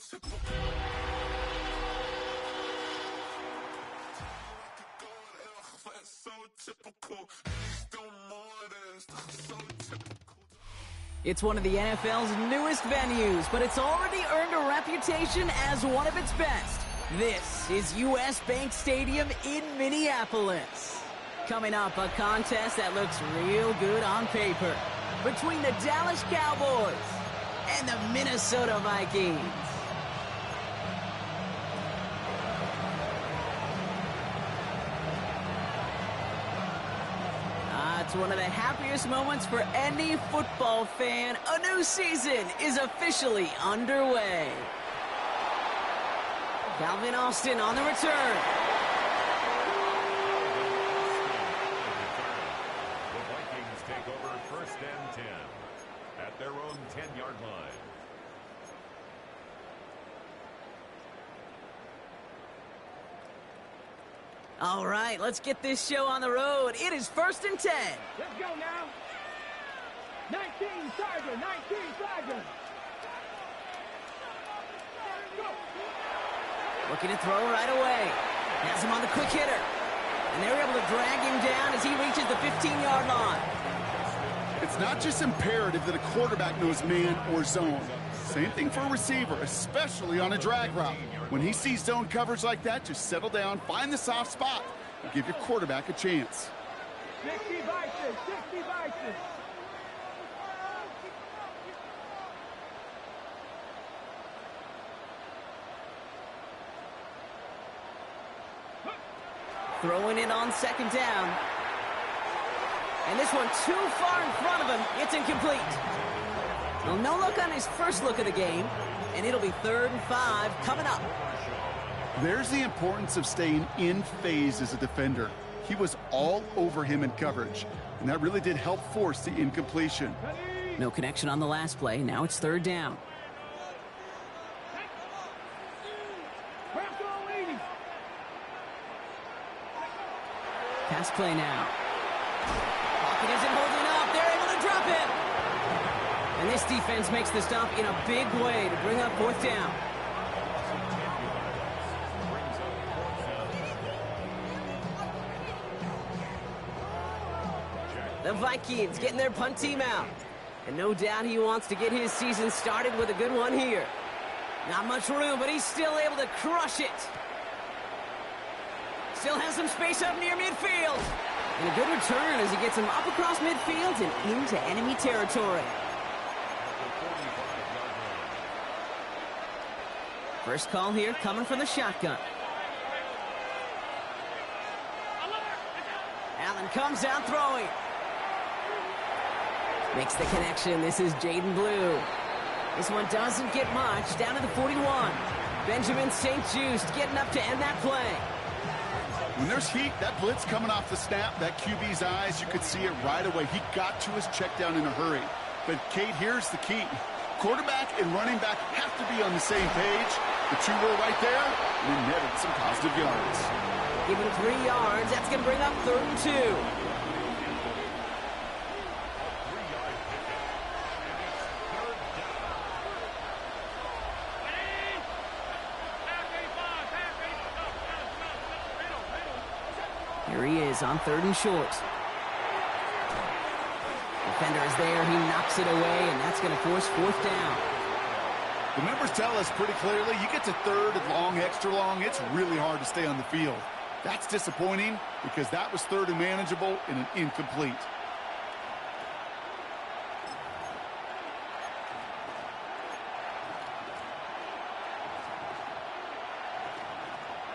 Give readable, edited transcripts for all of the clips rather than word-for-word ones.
It's one of the NFL's newest venues, but it's already earned a reputation as one of its best. This is US Bank Stadium in Minneapolis. Coming up, a contest that looks real good on paper between the Dallas Cowboys and the Minnesota Vikings. It's one of the happiest moments for any football fan. A new season is officially underway. Calvin Austin on the return. The Vikings take over 1st and 10 at their own 10-yard line. All right, let's get this show on the road. It is 1st and 10. Let's go now. 19, Sergeant, 19, Sergeant. Looking to throw right away. Has him on the quick hitter. And they're able to drag him down as he reaches the 15-yard line. It's not just imperative that a quarterback knows man or zone. Same thing for a receiver, especially on a drag route. When he sees zone coverage like that, just settle down, find the soft spot, and give your quarterback a chance. 60 Vikings, 60 Vikings. Throwing it on 2nd down. And this one too far in front of him. It's incomplete. Well, no look on his first look of the game. And it'll be 3rd and 5 coming up. There's the importance of staying in phase as a defender. He was all over him in coverage. And that really did help force the incompletion. No connection on the last play. Now it's 3rd down. Pass play now. Pocket isn't holding up. They're able to drop it. And this defense makes the stop in a big way to bring up 4th down. The Vikings getting their punt team out. And no doubt he wants to get his season started with a good one here. Not much room, but he's still able to crush it. Still has some space up near midfield. And a good return as he gets him up across midfield and into enemy territory. First call here coming from the shotgun. Allen comes out throwing. Makes the connection. This is Jaden Blue. This one doesn't get much. Down to the 41. Benjamin St. Just getting up to end that play. When there's heat, that blitz coming off the snap, that QB's eyes, you could see it right away. He got to his check down in a hurry. But, Kate, here's the key. Quarterback and running back have to be on the same page. The two were right there, and he netted some positive yards. Give him 3 yards. That's going to bring up 3rd and 2. Here he is on 3rd and short. Defender is there. He knocks it away, and that's going to force 4th down. The numbers tell us pretty clearly, you get to 3rd and long, extra long, it's really hard to stay on the field. That's disappointing because that was 3rd and manageable and an incomplete.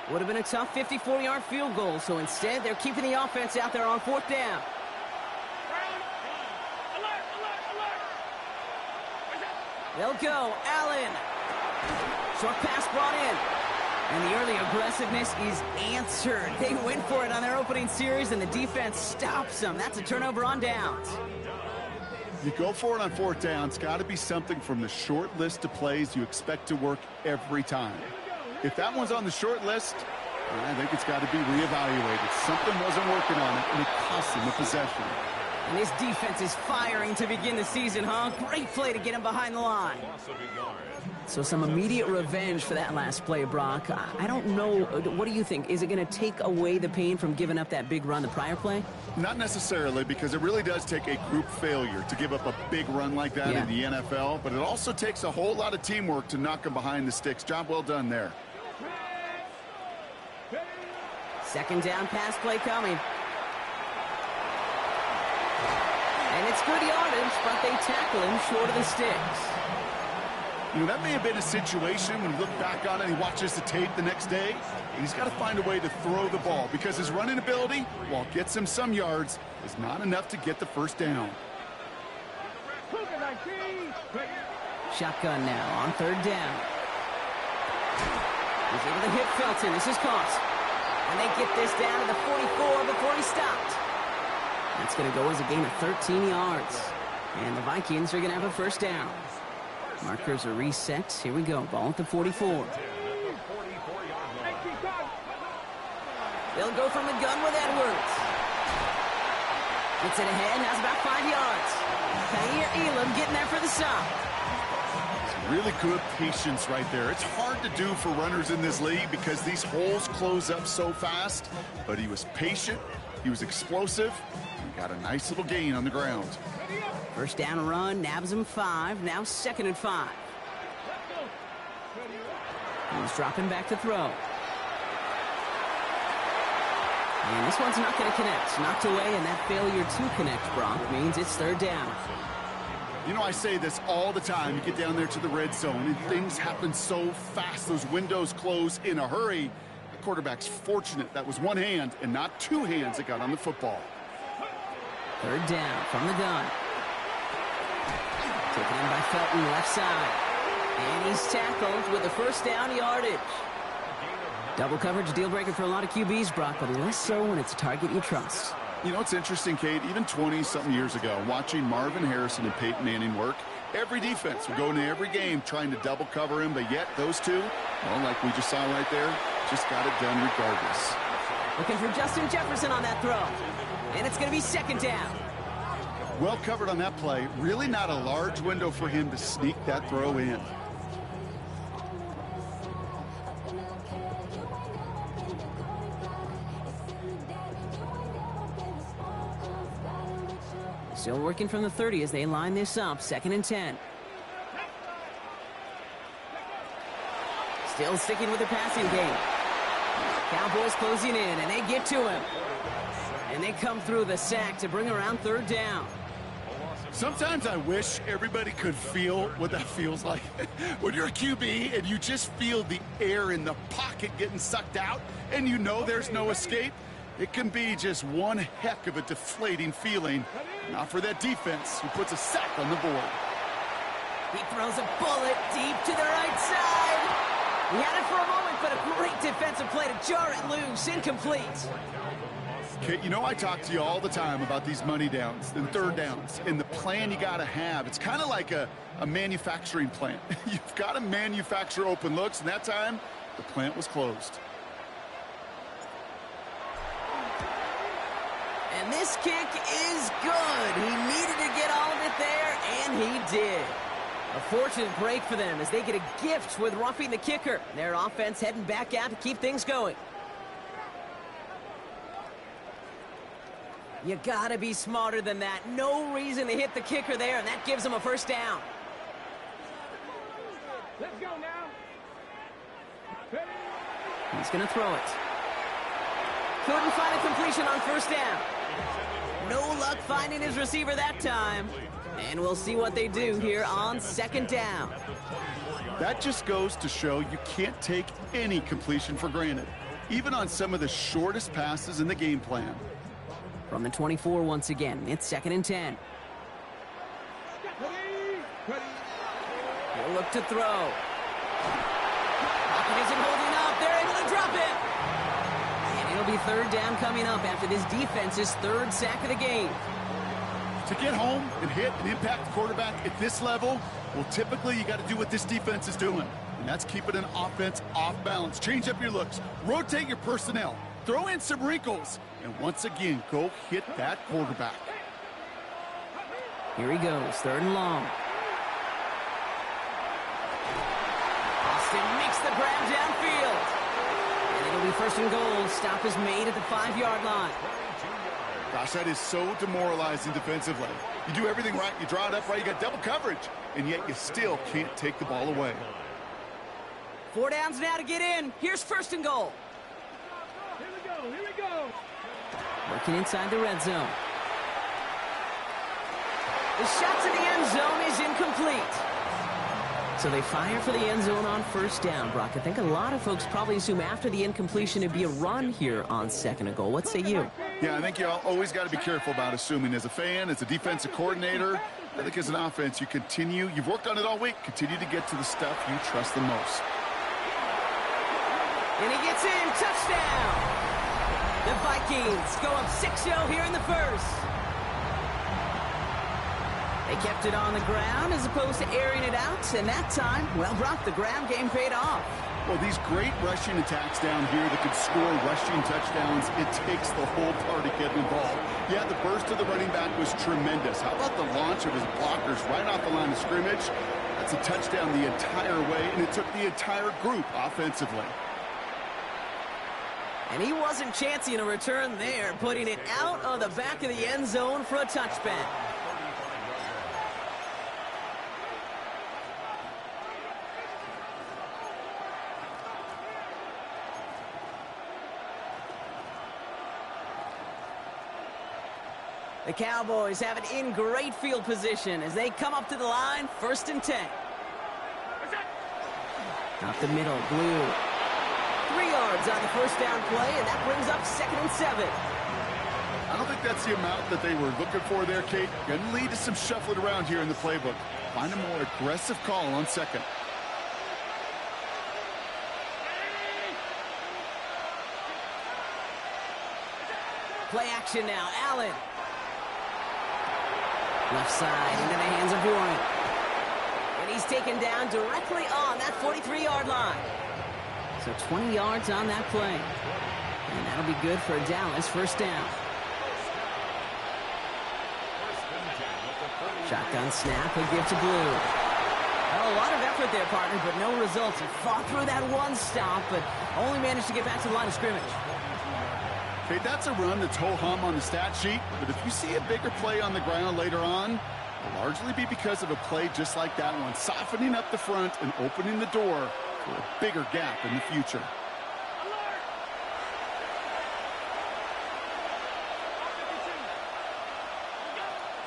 Would have been a tough 54-yard field goal, so instead they're keeping the offense out there on 4th down. They'll go. Allen. Short pass brought in. And the early aggressiveness is answered. They went for it on their opening series, and the defense stops them. That's a turnover on downs. You go for it on 4th down. It's got to be something from the short list of plays you expect to work every time. If that one's on the short list, I think it's got to be reevaluated. Something wasn't working on it, and it cost them the possession. And this defense is firing to begin the season, huh? Great play to get him behind the line. So some immediate revenge for that last play, Brock. I don't know. What do you think? Is it going to take away the pain from giving up that big run the prior play? Not necessarily, because it really does take a group failure to give up a big run like that in the NFL. But it also takes a whole lot of teamwork to knock him behind the sticks. Job well done there. Second down pass play coming. And it's good yardage, but they tackle him short of the sticks. You know, that may have been a situation when you look back on it and he watches the tape the next day. He's got to find a way to throw the ball because his running ability, while it gets him some yards, is not enough to get the first down. Shotgun now on third down. He's able to hit Felton. This is caught. And they get this down to the 44 before he stopped. That's going to go as a gain of 13 yards. And the Vikings are going to have a first down. Markers are reset. Here we go. Ball at the 44. They'll go from the gun with Edwards. Gets it ahead. Has about 5 yards. Kair Elam getting there for the stop. Really good patience right there. It's hard to do for runners in this league because these holes close up so fast. But he was patient. He was explosive. He got a nice little gain on the ground. First down run, nabs him 5. Now 2nd and 5. He's dropping back to throw. And this one's not going to connect. Knocked away, and that failure to connect, Brock, means it's third down. You know, I say this all the time. You get down there to the red zone, and things happen so fast. Those windows close in a hurry. The quarterback's fortunate that was one hand and not two hands that got on the football. Third down from the gun. Taken in by Felton, left side. And he's tackled with the first down yardage. Double coverage, deal breaker for a lot of QBs, Brock, but less so when it's a target you trust. You know, it's interesting, Kate, even 20-something years ago, watching Marvin Harrison and Peyton Manning work, every defense would go into every game trying to double cover him, but yet those two, well, like we just saw right there, just got it done regardless. Looking for Justin Jefferson on that throw. And it's going to be second down. Well covered on that play. Really not a large window for him to sneak that throw in. Still working from the 30 as they line this up. 2nd and 10. Still sticking with the passing game. Cowboys closing in, and they get to him. And they come through the sack to bring around third down. Sometimes I wish everybody could feel what that feels like. When you're a QB and you just feel the air in the pocket getting sucked out and you know there's no escape, it can be just one heck of a deflating feeling. Not for that defense who puts a sack on the board. He throws a bullet deep to the right side. He had it for a moment, but a great defensive play to jar it loose. Incomplete. Kate, you know I talk to you all the time about these money downs and third downs and the plan you got to have. It's kind of like a manufacturing plant. You've got to manufacture open looks, and that time the plant was closed. And this kick is good. He needed to get all of it there, and he did. A fortunate break for them as they get a gift with roughing the kicker. Their offense heading back out to keep things going. You gotta be smarter than that. No reason to hit the kicker there, and that gives them a first down. Let's go now. He's gonna throw it. Couldn't find a completion on first down. No luck finding his receiver that time. And we'll see what they do here on second down. That just goes to show you can't take any completion for granted, even on some of the shortest passes in the game plan. From the 24 once again, it's 2nd and 10. He'll look to throw. Pocket isn't holding up. They're able to drop it. And it'll be third down coming up after this defense's third sack of the game. To get home and hit and impact the quarterback at this level, well, typically you got to do what this defense is doing, and that's keeping an offense off balance. Change up your looks, rotate your personnel, throw in some wrinkles, and once again, go hit that quarterback. Here he goes, 3rd and long. Austin makes the grab downfield. And it'll be 1st and goal. Stop is made at the 5-yard line. Gosh, that is so demoralizing defensively. You do everything right, you draw it up right, you got double coverage, and yet you still can't take the ball away. 4 downs now to get in. Here's 1st and goal. Here we go, here we go. Working inside the red zone. The shot to the end zone is incomplete. So they fire for the end zone on 1st down, Brock. I think a lot of folks probably assume after the incompletion it'd be a run here on 2nd and goal. What say you? Yeah, I think you always got to be careful about assuming. As a fan, as a defensive coordinator, I think as an offense, you've worked on it all week, continue to get to the stuff you trust the most. And he gets in, touchdown! The Vikings go up 6-0 here in the 1st. They kept it on the ground as opposed to airing it out, and that time, well, Brock, the ground game paid off. Well, these great rushing attacks down here that could score rushing touchdowns, it takes the whole party getting involved. Yeah, the burst of the running back was tremendous. How about the launch of his blockers right off the line of scrimmage? That's a touchdown the entire way, and it took the entire group offensively. And he wasn't chancing a return there, putting it out of the back of the end zone for a touchback. The Cowboys have it in great field position as they come up to the line, 1st and 10. Up the middle, Blue. 3 yards on the 1st down play, and that brings up 2nd and 7. I don't think that's the amount that they were looking for there, Kate. Going to lead to some shuffling around here in the playbook. Find a more aggressive call on 2nd. Play action now, Allen. Left side into the hands of Warren. And he's taken down directly on that 43-yard line. So 20 yards on that play. And that'll be good for Dallas, 1st down. Shotgun snap, he'll give to Blue. Well, a lot of effort there, partner, but no results. He fought through that one stop, but only managed to get back to the line of scrimmage. Okay, that's a run that's ho-hum on the stat sheet, but if you see a bigger play on the ground later on, it'll largely be because of a play just like that one, softening up the front and opening the door for a bigger gap in the future.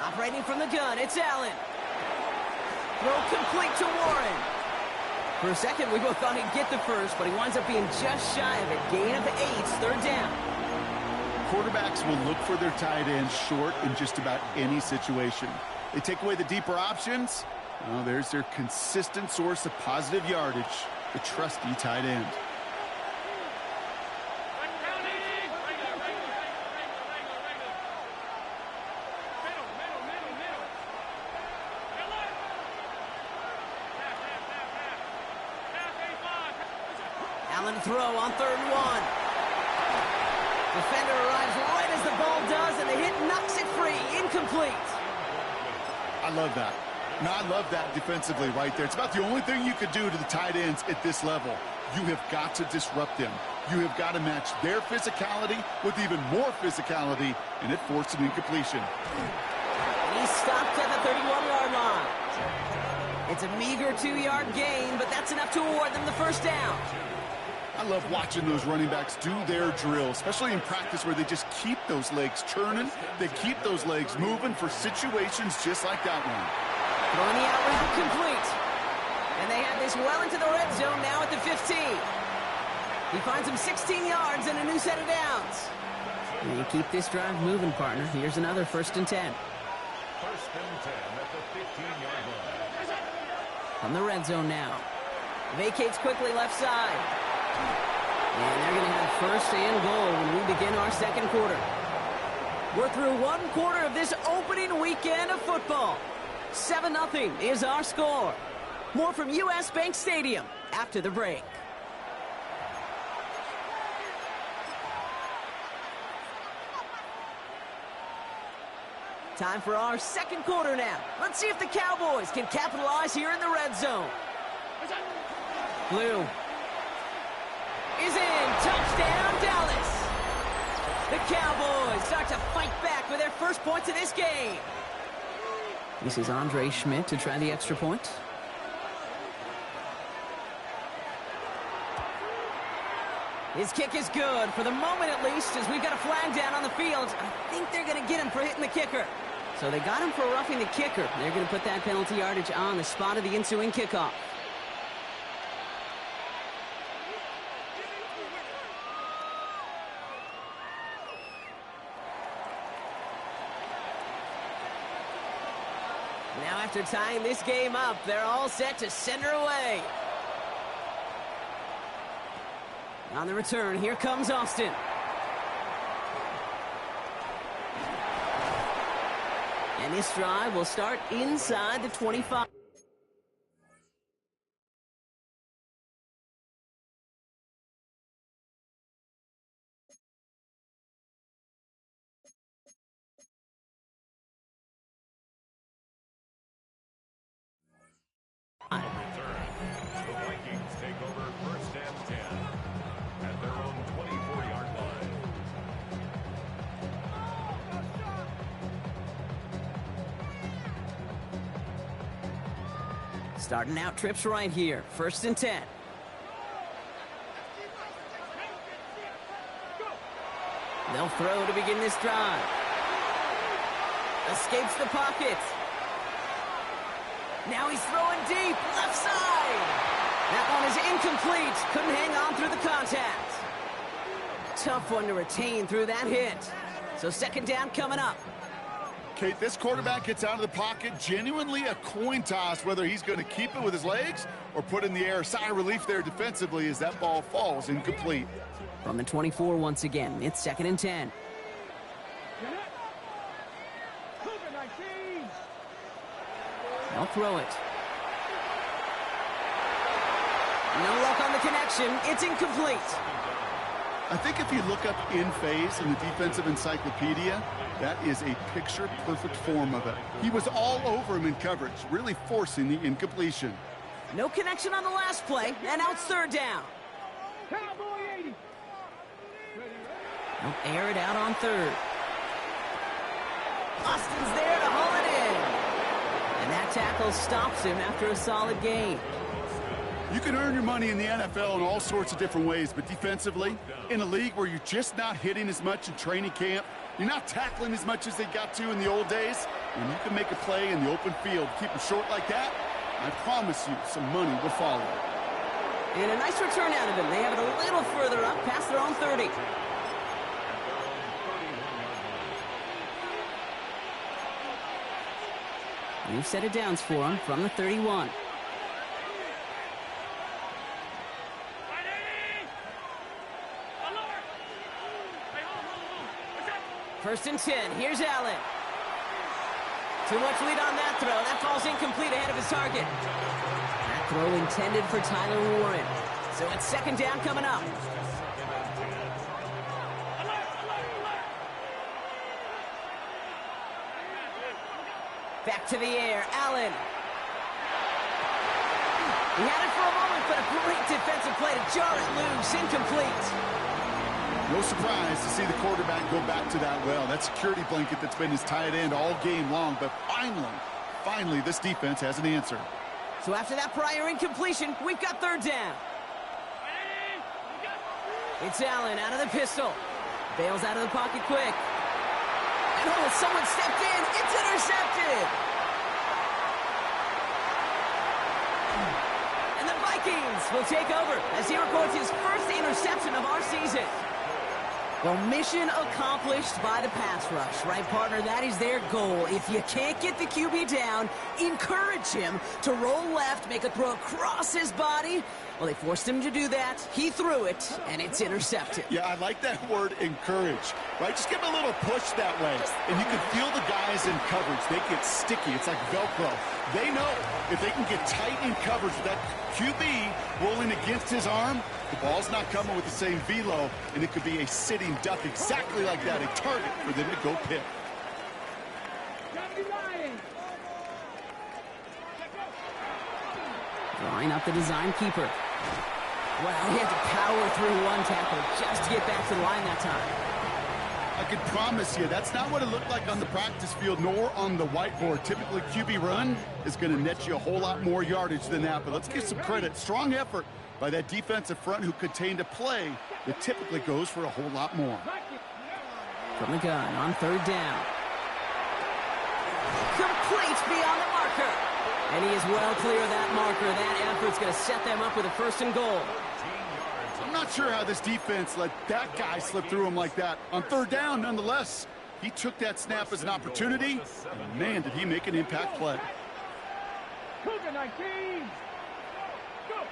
Operating from the gun, it's Allen. Throw complete to Warren. For a second, we both thought he'd get the 1st, but he winds up being just shy of it. Gain of 8, 3rd down. Quarterbacks will look for their tight ends short in just about any situation. They take away the deeper options. Well, there's their consistent source of positive yardage, the trusty tight end. Allen throw on 3rd and 1. Defender arrives right as the ball does, and the hit knocks it free. Incomplete. I love that. Now, I love that defensively right there. It's about the only thing you could do to the tight ends at this level. You have got to disrupt them. You have got to match their physicality with even more physicality, and it forced an incompletion. He stopped at the 31-yard line. It's a meager 2-yard gain, but that's enough to award them the 1st down. I love watching those running backs do their drill, especially in practice where they just keep those legs churning. They keep those legs moving for situations just like that one. Throwing the out route complete. And they have this well into the red zone now at the 15. He finds him 16 yards and a new set of downs. And you keep this drive moving, partner. Here's another 1st and 10. 1st and 10 at the 15-yard line. From the red zone now. Vacates quickly left side. And they're going to have 1st and goal when we begin our 2nd quarter. We're through 1 quarter of this opening weekend of football. 7-0 is our score. More from U.S. Bank Stadium after the break. Time for our second quarter now. Let's see if the Cowboys can capitalize here in the red zone. Blue is in. Touchdown, Dallas. The Cowboys start to fight back with their first points of this game. This is Andre Schmidt to try the extra point. His kick is good, for the moment at least, as we've got a flag down on the field. I think they're going to get him for hitting the kicker. So they got him for roughing the kicker. They're going to put that penalty yardage on the spot of the ensuing kickoff. Now after tying this game up, they're all set to send her away. On the return, here comes Austin. And this drive will start inside the 25. On return, the Vikings take over first and 10 at their own 24-yard line. Starting out trips right here. First and 10. They'll throw to begin this drive. Escapes the pocket. Now he's throwing deep, left side. That one is incomplete. Couldn't hang on through the contact. Tough one to retain through that hit. So second down coming up. Kate, this quarterback gets out of the pocket, genuinely a coin toss whether he's going to keep it with his legs or put in the air. Sigh of relief there defensively as that ball falls incomplete. From the 24 once again, it's second and 10. They'll throw it. No luck on the connection. It's incomplete. I think if you look up in phase in the defensive encyclopedia, that is a picture-perfect form of it. He was all over him in coverage, really forcing the incompletion. No connection on the last play, and now it's third down. Cowboy 80. They'll air it out on third. Austin's there to haul it in. And that tackle stops him after a solid gain. You can earn your money in the NFL in all sorts of different ways, but defensively, in a league where you're just not hitting as much in training camp, you're not tackling as much as they got to in the old days, when you can make a play in the open field, keep them short like that, I promise you some money will follow. And a nice return out of him. They have it a little further up, past their own 30. New set of downs for him from the 31. First and 10. Here's Allen. Too much lead on that throw. That falls incomplete ahead of his target. That throw intended for Tyler Warren. So it's second down coming up. Back to the air, Allen. He had it for a moment, but a great defensive play to jar it loose, incomplete. No surprise to see the quarterback go back to that well. That security blanket that's been his tight end all game long, but finally, this defense has an answer. So after that prior incompletion, we've got third down. It's Allen out of the pistol. Bails out of the pocket quick. Oh, someone stepped in. It's intercepted. And the Vikings will take over as he records his first interception of our season. Well, mission accomplished by the pass rush, right, partner? That is their goal. If you can't get the QB down, encourage him to roll left, make a throw across his body. Well, they forced him to do that. He threw it, and it's intercepted. Yeah, I like that word, encourage, right? Just give him a little push that way, and you can feel the guys in coverage. They get sticky. It's like Velcro. They know if they can get tight in coverage with that QB rolling against his arm, the ball's not coming with the same velo, and it could be a sitting duck exactly like that, a target for them to go pick. Lions. Drawing up the design keeper. Well, he had to power through one tackle just to get back to the line that time. I can promise you, that's not what it looked like on the practice field, nor on the whiteboard. Typically, QB run is going to net you a whole lot more yardage than that, but let's give some credit. Strong effort by that defensive front who contained a play that typically goes for a whole lot more. From the gun on third down. Complete beyond the marker. And he is well clear of that marker. That effort's going to set them up with a 1st and goal. I'm not sure how this defense let that guy slip through him like that. On third down, nonetheless, he took that snap as an opportunity, and man, did he make an impact play. Cougar 19. Go.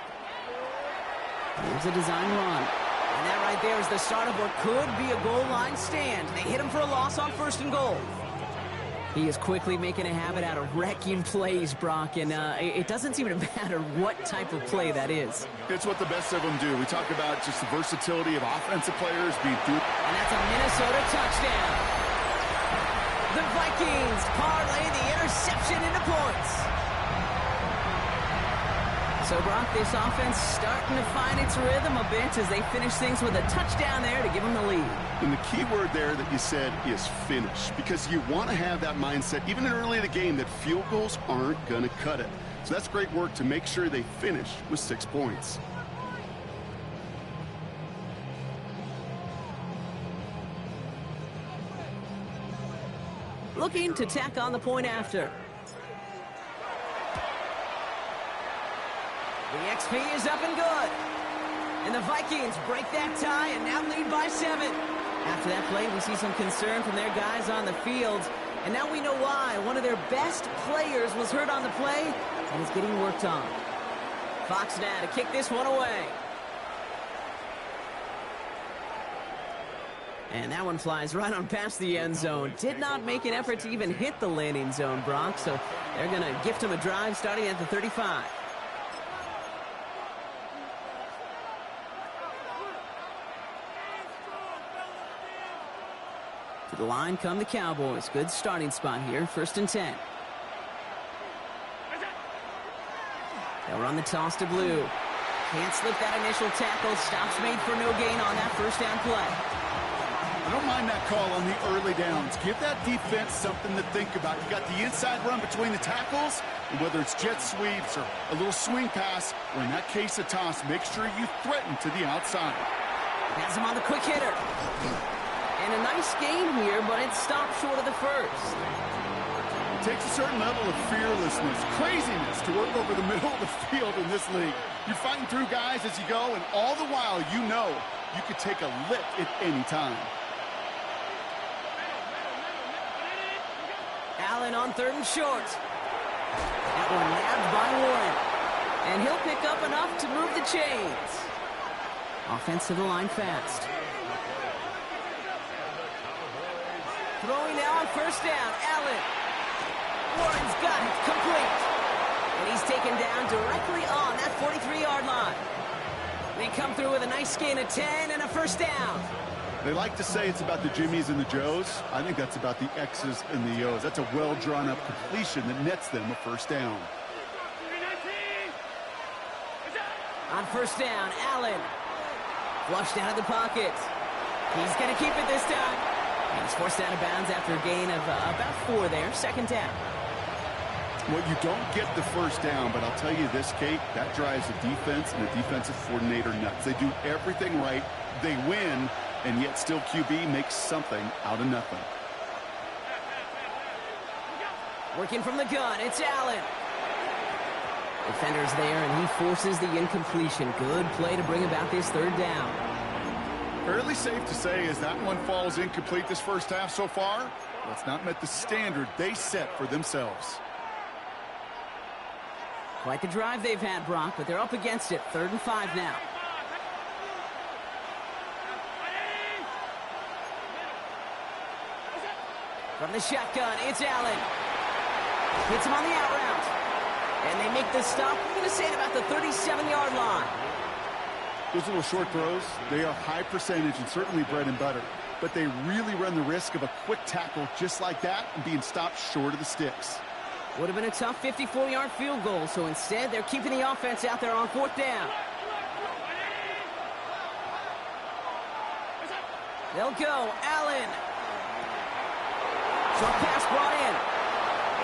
Here's a design run. And that right there is the start of what could be a goal line stand. They hit him for a loss on 1st and goal. He is quickly making a habit out of wrecking plays, Brock, and it doesn't seem to matter what type of play that is. It's what the best of them do. We talk about just the versatility of offensive players being through. And that's a Minnesota touchdown. The Vikings parlay the interception into points. So, Brock, this offense starting to find its rhythm a bit as they finish things with a touchdown there to give them the lead. And the key word there that you said is finish, because you want to have that mindset, even early in the game, that field goals aren't going to cut it. So that's great work to make sure they finish with 6 points. Looking to tack on the point after. The XP is up and good. And the Vikings break that tie and now lead by 7. After that play, we see some concern from their guys on the field. And now we know why. One of their best players was hurt on the play and is getting worked on. Fox now to kick this one away. And that one flies right on past the end zone. Did not make an effort to even hit the landing zone, Brock. So they're going to gift him a drive starting at the 35. To the line come the Cowboys. Good starting spot here. 1st and 10. They'll run the toss to Blue. Can't slip that initial tackle. Stops made for no gain on that 1st down play. I don't mind that call on the early downs. Give that defense something to think about. You got the inside run between the tackles, and whether it's jet sweeps or a little swing pass, or in that case a toss, make sure you threaten to the outside. Has him on the quick hitter. And a nice game here, but it stopped short of the 1st. It takes a certain level of fearlessness, craziness to work over the middle of the field in this league. You're fighting through guys as you go, and all the while you know you could take a lick at any time. Allen on 3rd and short. That one nabbed by Warren. And he'll pick up enough to move the chains. Offense to the line fast. Throwing now on 1st down. Allen. Warren's got it. Complete. And he's taken down directly on that 43-yard line. They come through with a nice gain of 10 and a 1st down. They like to say it's about the Jimmies and the Joes. I think that's about the X's and the O's. That's a well-drawn-up completion that nets them a 1st down. On 1st down, Allen. Flushed out of the pocket. He's going to keep it this time. And he's forced out of bounds after a gain of about 4 there. 2nd down. Well, you don't get the 1st down, but I'll tell you this, Kate, that drives the defense and the defensive coordinator nuts. They do everything right. They win, and yet still QB makes something out of nothing. Working from the gun, it's Allen. Defender's there, and he forces the incompletion. Good play to bring about this 3rd down. Fairly safe to say as that one falls incomplete this 1st half so far, well, it's not met the standard they set for themselves. Quite the drive they've had, Brock, but they're up against it. 3rd and 5 now. From the shotgun, it's Allen. Hits him on the out route. And they make the stop, I'm going to say, at about the 37-yard line. Those little short throws, they are high percentage and certainly bread and butter. but they really run the risk of a quick tackle just like that and being stopped short of the sticks. Would have been a tough 54-yard field goal, so instead they're keeping the offense out there on 4th down. They'll go. Allen. Short pass brought in.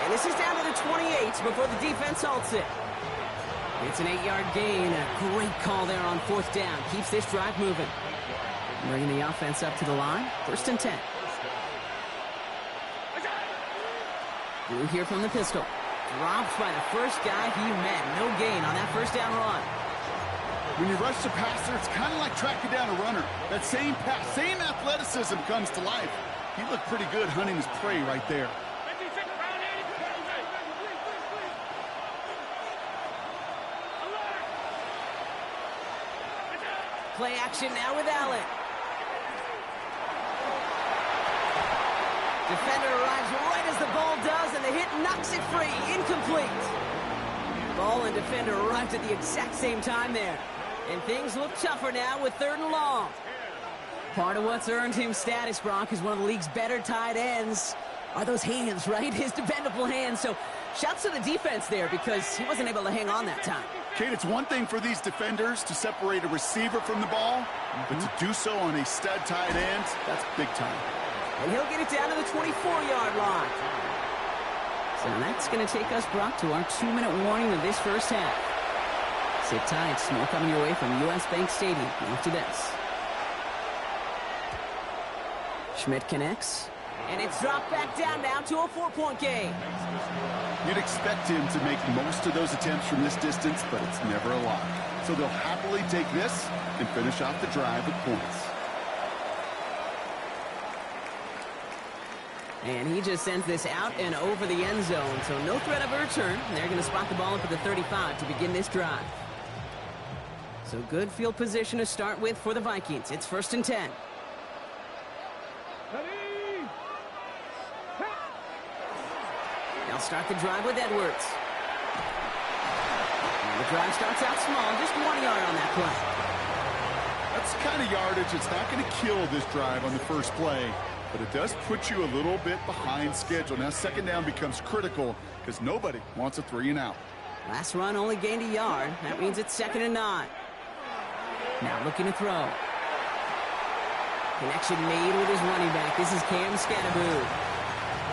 And this is down to the 28 before the defense halts it. It's an 8-yard gain. A great call there on 4th down. Keeps this drive moving. Bringing the offense up to the line. 1st and 10. Blue here from the pistol. Dropped by the first guy he met. No gain on that 1st down run. When you rush the passer, it's kind of like tracking down a runner. That same pass, same athleticism comes to life. He looked pretty good hunting his prey right there. Play action now with Allen. Defender arrives right as the ball does, and the hit knocks it free. Incomplete. Ball and defender arrived at the exact same time there. And things look tougher now with 3rd and long. Part of what's earned him status, Brock, is one of the league's better tight ends. Are those hands, right? His dependable hands. So shouts to the defense there because he wasn't able to hang on that time. Kate, it's one thing for these defenders to separate a receiver from the ball, but to do so on a stud tight end, that's big time. And he'll get it down to the 24-yard line. So that's going to take us, Brock, to our 2-minute warning of this 1st half. Sit tight. More coming your way from US Bank Stadium after this. Schmidt connects. And it's dropped back down now to a 4-point game. You'd expect him to make most of those attempts from this distance, but it's never a lot. So they'll happily take this and finish off the drive with points. And he just sends this out and over the end zone, so no threat of a return. They're going to spot the ball up at the 35 to begin this drive. So good field position to start with for the Vikings. It's 1st and 10. They'll start the drive with Edwards. And the drive starts out small, just 1 yard on that play. That's the kind of yardage it's not going to kill this drive on the first play, but it does put you a little bit behind schedule. Now 2nd down becomes critical because nobody wants a 3 and out. Last run only gained a yard. That means it's 2nd and 9. Now looking to throw. Connection made with his running back. This is Cam Scatteroo.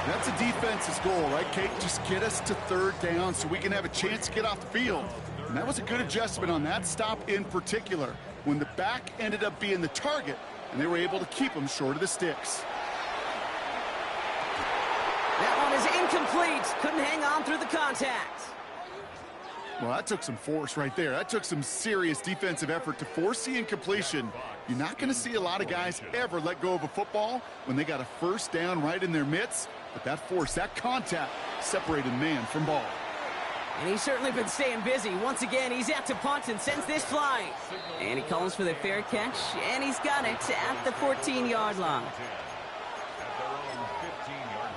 That's a defense's goal, right, Kate? Just get us to 3rd down so we can have a chance to get off the field. And that was a good adjustment on that stop in particular, when the back ended up being the target, and they were able to keep him short of the sticks. That one is incomplete. Couldn't hang on through the contact. Well, that took some force right there. That took some serious defensive effort to force the incompletion. You're not going to see a lot of guys ever let go of a football when they got a 1st down right in their midst. But that force, that contact, separated man from ball. And he's certainly been staying busy. Once again, he's out to punt and sends this flying. And he calls for the fair catch, and he's got it at the 14-yard line. At their own 15-yard line.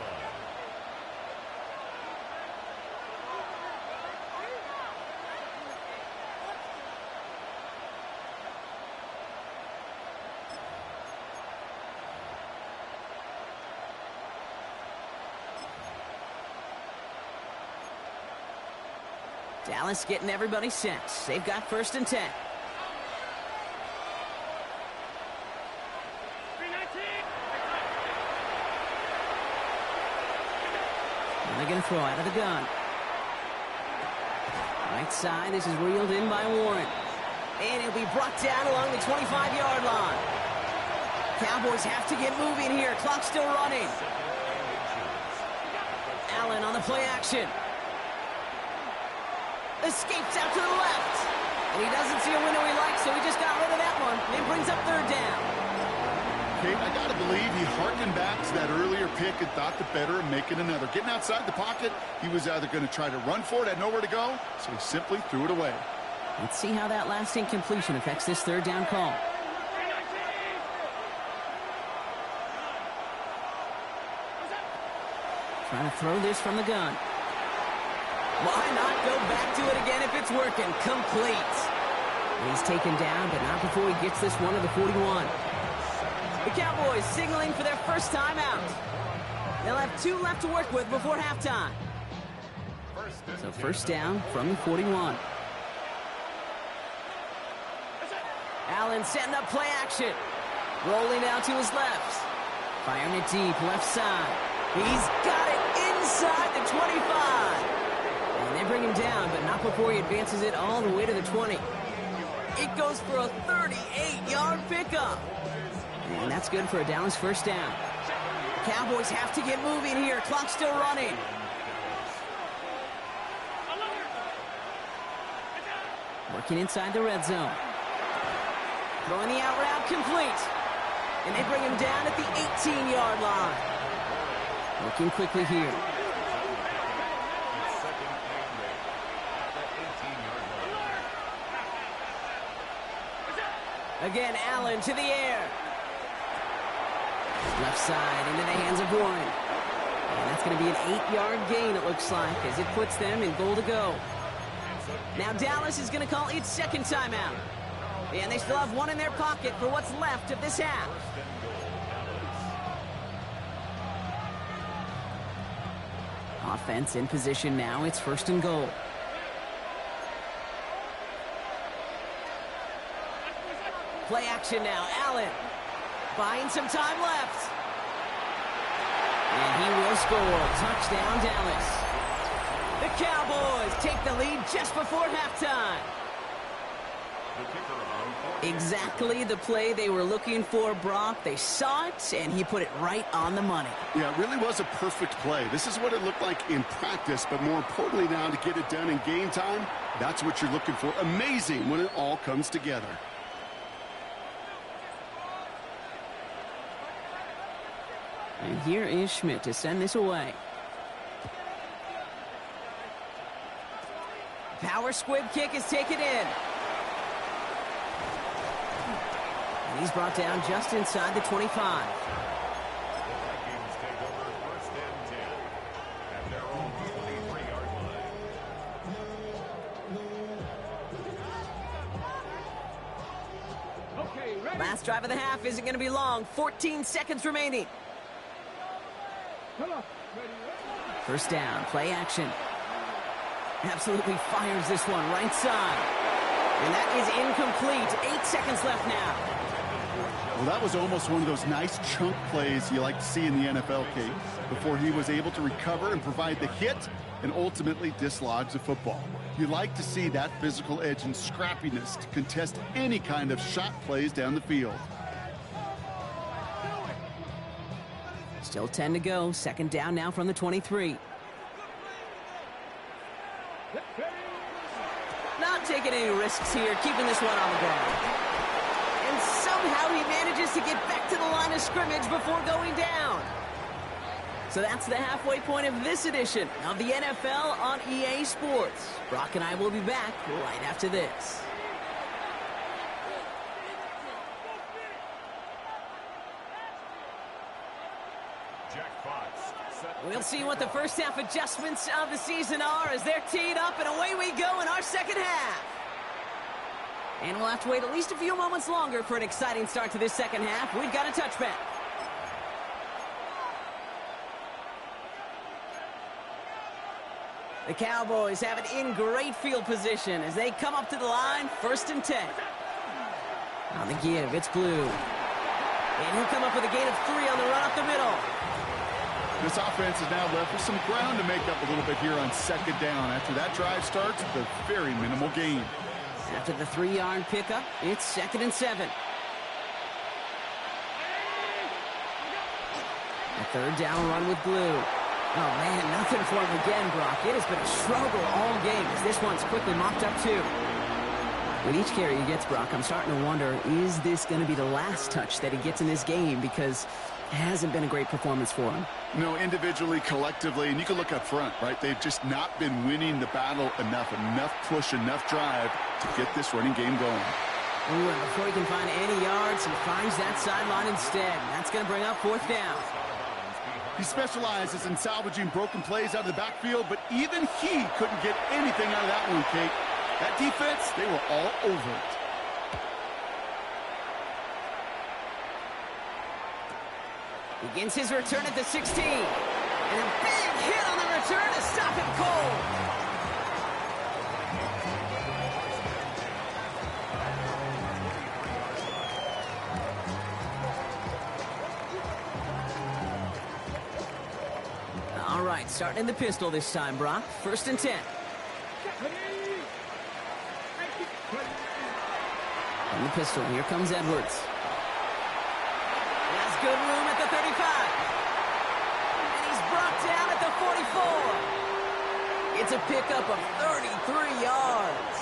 Dallas getting everybody set. They've got 1st and 10. And they're going to throw out of the gun. Right side, this is reeled in by Warren. And it'll be brought down along the 25-yard line. Cowboys have to get moving here. Clock still running. Allen on the play action. Escapes out to the left. And he doesn't see a window he likes, so he just got rid of that one. And brings up 3rd down. Kate, I got to believe he harkened back to that earlier pick and thought the better of making another. Getting outside the pocket, he was either going to try to run for it, had nowhere to go, so he simply threw it away. Let's see how that last incompletion affects this 3rd down call. Trying to throw this from the gun. Why not go back to it again if it's working? Complete. And he's taken down, but not before he gets this one to the 41. The Cowboys signaling for their first time out. They'll have 2 left to work with before halftime. So first down from the 41. Allen setting up play action. Rolling out to his left. Firing it deep, left side. He's got it inside the 25. And they bring him down, but not before he advances it all the way to the 20. It goes for a 38-yard pickup. And that's good for a Dallas first down. Cowboys have to get moving here. Clock's still running. Working inside the red zone. Throwing the out route complete. And they bring him down at the 18-yard line. Working quickly here. Again, Allen to the air. Left side into the hands of Warren. And that's going to be an 8-yard gain, it looks like, as it puts them in goal to go. Now Dallas is going to call its second timeout. And they still have one in their pocket for what's left of this half. Offense in position now. It's first and goal. Play action now. Allen buying some time left. And he will score. Touchdown, Dallas. The Cowboys take the lead just before halftime. Exactly the play they were looking for, Brock. They saw it, and he put it right on the money. Yeah, it really was a perfect play. This is what it looked like in practice, but more importantly now to get it done in game time, that's what you're looking for. Amazing when it all comes together. And here is Schmidt to send this away. Power squib kick is taken in. And he's brought down just inside the 25. The Vikings take over first and 10 at their own 23-yard line. Okay, ready? Last drive of the half isn't going to be long. 14 seconds remaining. Come on. Ready, ready. First down, play action. Absolutely fires this one right side. And that is incomplete. 8 seconds left now. Well, that was almost one of those nice chunk plays you like to see in the NFL, Kate, before he was able to recover and provide the hit and ultimately dislodge the football. You like to see that physical edge and scrappiness to contest any kind of shot plays down the field. Still 10 to go. Second down now from the 23. Not taking any risks here, keeping this one on the ground. And somehow he manages to get back to the line of scrimmage before going down. So that's the halfway point of this edition of the NFL on EA Sports. Brock and I will be back right after this. We'll see what the first half adjustments of the season are as they're teed up, and away we go in our second half. And we'll have to wait at least a few moments longer for an exciting start to this second half. We've got a touchback. The Cowboys have it in great field position as they come up to the line, first and 10. On the give, it's Blue. And he'll come up with a gain of 3 on the run up the middle. This offense is now left with some ground to make up a little bit here on second down. After that drive starts with a very minimal gain. After the 3-yard pickup, it's second and 7. A third down run with Blue. Oh, man, nothing for him again, Brock. It has been a struggle all game as this one's quickly mopped up, too. With each carry he gets, Brock, I'm starting to wonder, is this going to be the last touch that he gets in this game? Because it hasn't been a great performance for him. No, individually, collectively, and you can look up front, right? They've just not been winning the battle enough push, enough drive to get this running game going. Ooh, and before he can find any yards, he finds that sideline instead. That's going to bring up fourth down. He specializes in salvaging broken plays out of the backfield, but even he couldn't get anything out of that one, Kate. That defense, they were all over it. Begins his return at the 16. And a big hit on the return to stop him cold. All right, starting in the pistol this time, Brock. 1st and 10. In the pistol, here comes Edwards. He has good room at the 35. And he's brought down at the 44. It's a pickup of 33 yards.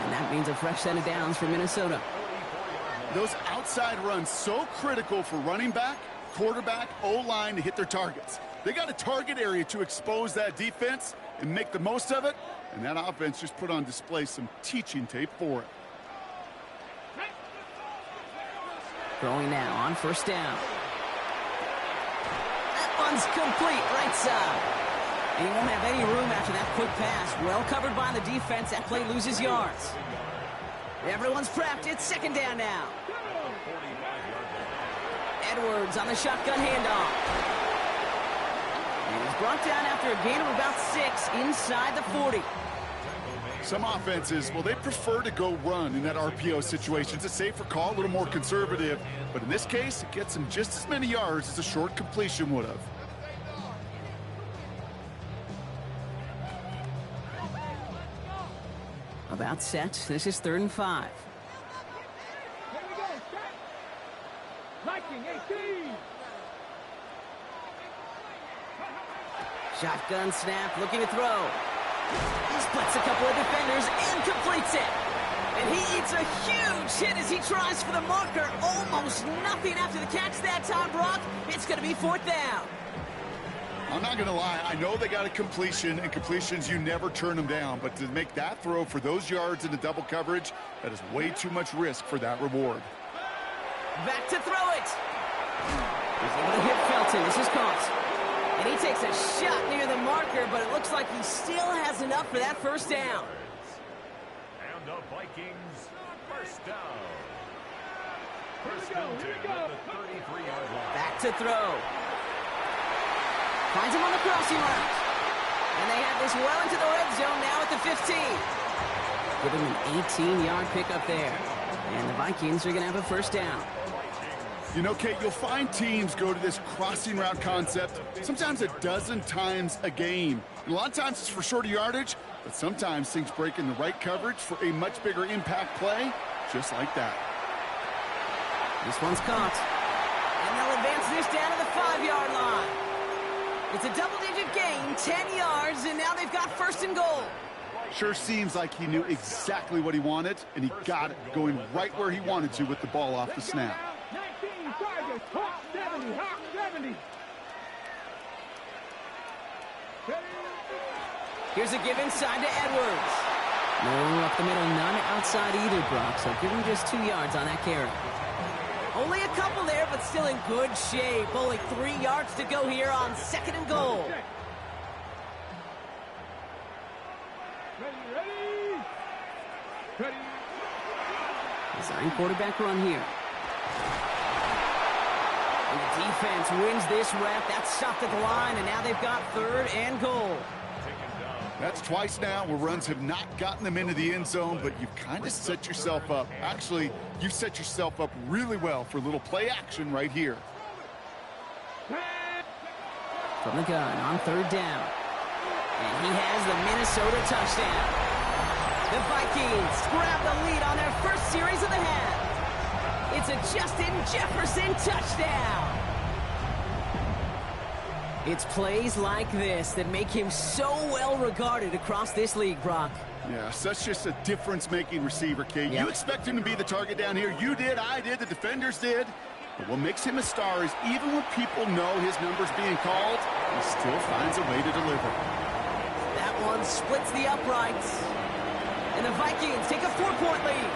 And that means a fresh set of downs for Minnesota. Those outside runs so critical for running back, quarterback, O-line to hit their targets. They got a target area to expose that defense and make the most of it. And that offense just put on display some teaching tape for it. Throwing now on 1st down. That one's complete, right side. And he won't have any room after that quick pass. Well covered by the defense. That play loses yards. Everyone's prepped. It's 2nd down now. Edwards on the shotgun handoff. And he's brought down after a gain of about 6 inside the 40. Some offenses, well, they prefer to go run in that RPO situation. It's a safer call, a little more conservative. But in this case, it gets them just as many yards as a short completion would have. About set. This is 3rd and 5. Here we go. Viking 18. Shotgun snap, looking to throw. He splits a couple of defenders and completes it. And he eats a huge hit as he tries for the marker. Almost nothing after the catch that time, Brock. It's going to be 4th down. I'm not going to lie. I know they got a completion, and completions, you never turn them down. But to make that throw for those yards in the double coverage, that is way too much risk for that reward. Back to throw it. He's able to hit Felton. This is caught. And he takes a shot near the marker, but it looks like he still has enough for that 1st down. And the Vikings, 1st down. Here we go. At the 33-yard line. Back to throw. Finds him on the crossing route. And they have this well into the red zone now at the 15. Give him an 18-yard pickup there. And the Vikings are going to have a 1st down. You know, Kate, you'll find teams go to this crossing route concept sometimes a dozen times a game. And a lot of times it's for shorter yardage, but sometimes things break in the right coverage for a much bigger impact play, just like that. This one's caught. And they'll advance this down to the 5-yard line. It's a double-digit gain, 10 yards, and now they've got 1st and goal. Sure seems like he knew exactly what he wanted, and he got it going right where he wanted to with the ball off the snap. 19 targets. Hawk 70. Hawk 70. Here's a give inside to Edwards. No up the middle, none outside either, Brock, so give him just 2 yards on that carry. Only a couple there, but still in good shape. Only 3 yards to go here on 2nd and goal. Ready. Design quarterback run here. And the defense wins this rep. That's stopped at the line, and now they've got 3rd and goal. That's twice now where runs have not gotten them into the end zone, but you've kind of set yourself up. Actually, you've set yourself up really well for a little play action right here. From the gun on 3rd down. And he has the Minnesota touchdown. The Vikings grab the lead on their 1st series of the half. It's a Justin Jefferson touchdown. It's plays like this that make him so well regarded across this league, Brock. Yeah, such just a difference-making receiver, Kate. Yep. You expect him to be the target down here. You did, I did, the defenders did. But what makes him a star is even when people know his number's being called, he still finds a way to deliver. That one splits the uprights. And the Vikings take a 4-point lead.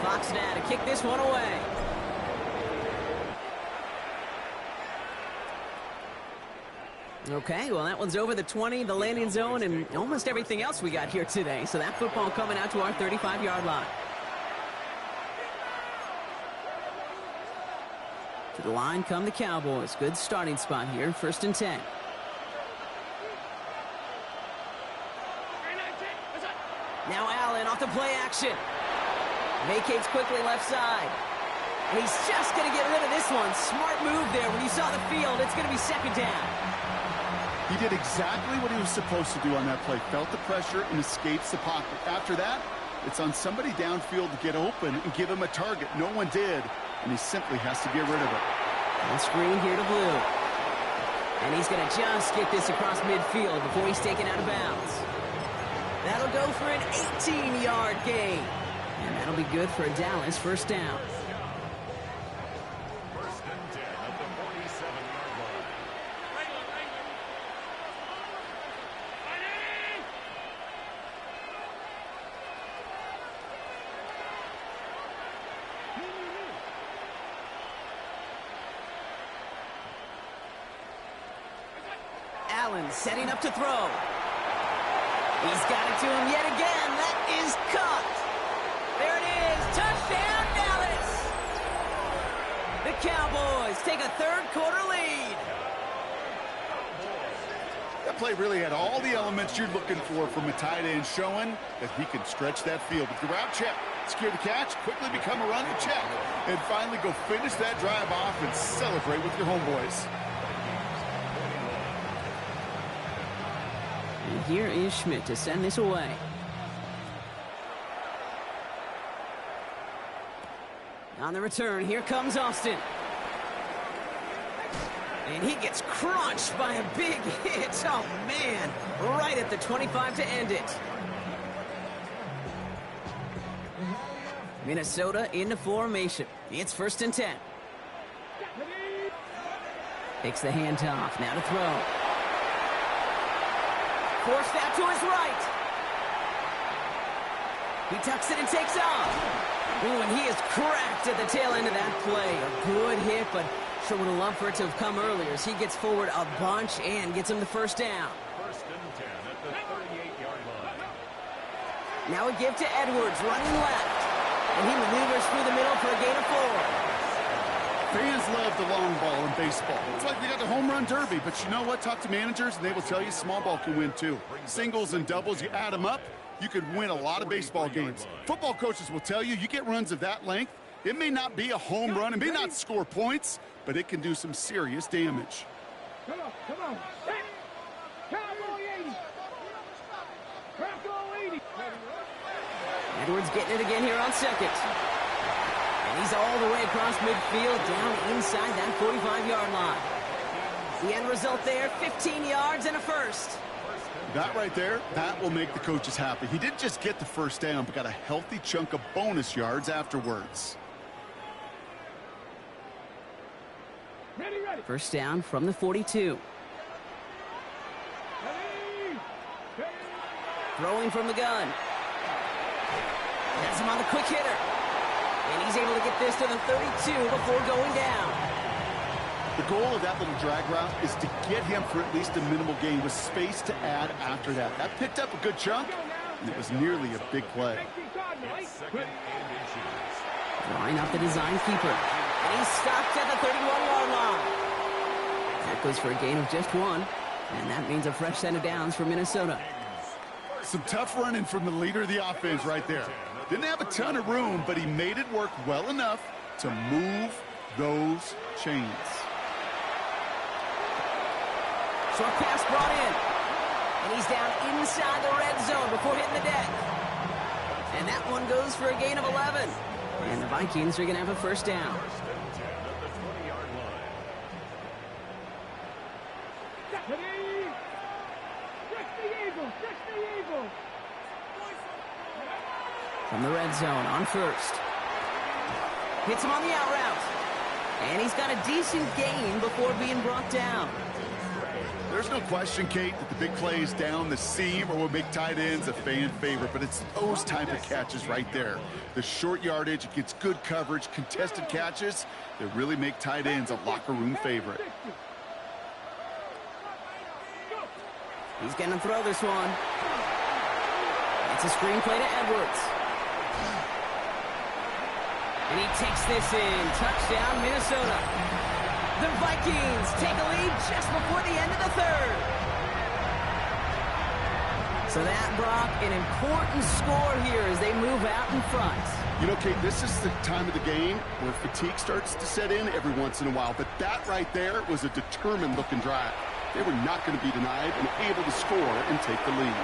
Fox now to kick this one away. Okay, well, that one's over the 20, the landing zone, and almost everything else we got here today. So that football coming out to our 35-yard line. To the line come the Cowboys. Good starting spot here, 1st and 10. Now Allen off the play action. Vacates quickly left side. And he's just going to get rid of this one. Smart move there. When you saw the field, it's going to be 2nd down. He did exactly what he was supposed to do on that play. Felt the pressure and escapes the pocket. After that, it's on somebody downfield to get open and give him a target. No one did, and he simply has to get rid of it. And screen here to Blue. And he's going to just get this across midfield before he's taken out of bounds. That'll go for an 18-yard gain. And that'll be good for a Dallas 1st down. 1st and 10 at the 47-yard line. Allen setting up to throw. He's got it to him yet again. That is caught. There it is. Touchdown, Dallas. The Cowboys take a 3rd quarter lead. That play really had all the elements you're looking for from a tight end, showing that he can stretch that field with the route check, secure the catch, quickly become a run to check, and finally go finish that drive off and celebrate with your homeboys. And here is Schmidt to send this away. On the return, here comes Austin. And he gets crunched by a big hit. Oh, man. Right at the 25 to end it. Minnesota into formation. It's 1st and 10. Takes the handoff. Now to throw. Forced out to his right. He tucks it and takes off. Ooh, and he is cracked at the tail end of that play. A good hit, but sure would have loved for it to have come earlier as he gets forward a bunch and gets him the 1st down. 1st and 10 at the 38-yard line. Now a give to Edwards, running left. And he maneuvers through the middle for a gain of 4. Fans love the long ball in baseball. It's like they got the home run derby, but you know what? Talk to managers, and they will tell you small ball can win too. Singles and doubles, you add them up, you could win a lot of baseball games. Football coaches will tell you, you get runs of that length, it may not be a home run, it may not score points, but it can do some serious damage. Come on. Cowboy 80. Cowboy 80. Edwards getting it again here on 2nd. And he's all the way across midfield, down inside that 45-yard line. The end result there, 15 yards and a 1st. That right there, that will make the coaches happy. He didn't just get the 1st down, but got a healthy chunk of bonus yards afterwards. Ready. 1st down from the 42. Ready. Throwing from the gun. Has him on the quick hitter. And he's able to get this to the 32 before going down. The goal of that little drag route is to get him for at least a minimal gain with space to add after that. That picked up a good chunk, and it was nearly a big play. It's 2nd and inches. Line up the design keeper. And he's stopped at the 31-yard line. That goes for a gain of just 1. And that means a fresh set of downs for Minnesota. Some tough running from the leader of the offense right there. Didn't have a ton of room, but he made it work well enough to move those chains. Short pass brought in. And he's down inside the red zone before hitting the deck. And that one goes for a gain of 11. And the Vikings are going to have a 1st down. 1st and 10 at the 20-yard line. Ready. Check the Eagles. From the red zone on 1st. Hits him on the out route. And he's got a decent gain before being brought down. There's no question, Kate, that the big plays down the seam or will make tight ends a fan favorite, but it's those type of catches right there. The short yardage, it gets good coverage, contested catches that really make tight ends a locker room favorite. He's going to throw this one. It's a screen play to Edwards. And he takes this in. Touchdown, Minnesota. The Vikings take a lead just before the end of the third. So that, Brock, an important score here as they move out in front. You know, Kate, this is the time of the game where fatigue starts to set in every once in a while. But that right there was a determined-looking drive. They were not going to be denied and able to score and take the lead.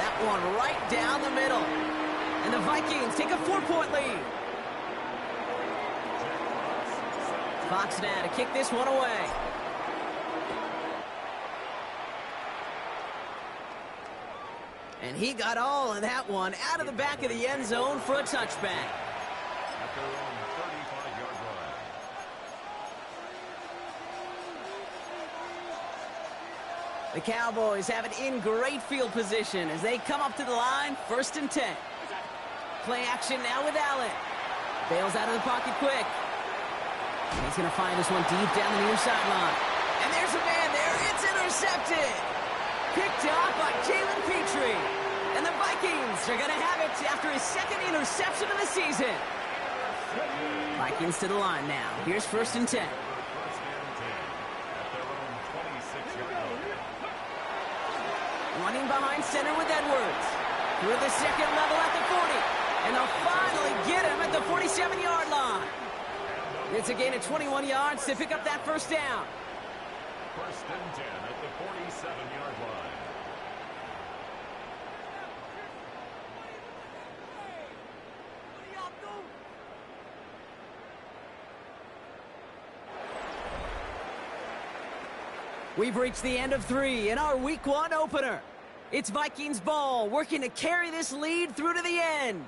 That one right down the middle. And the Vikings take a 4-point lead. Fox now to kick this one away. And he got all of that one out of the back of the end zone for a touchback. At their own 35-yard line. The Cowboys have it in great field position as they come up to the line, 1st and 10. Play action now with Allen. Bails out of the pocket quick. And he's going to find this one deep down the near sideline. And there's a man there. It's intercepted. Picked off by Jalen Petrie. And the Vikings are going to have it after his 2nd interception of the season. Vikings to the line now. Here's 1st and 10. First and 10 at their own 26-yard line. Running behind center with Edwards. Through the 2nd level at the 40. And they'll finally get him at the 47-yard line. It's a gain of 21 yards to pick up that 1st down. First and 10 at the 47-yard line. We've reached the end of 3 in our Week 1 opener. It's Vikings ball working to carry this lead through to the end.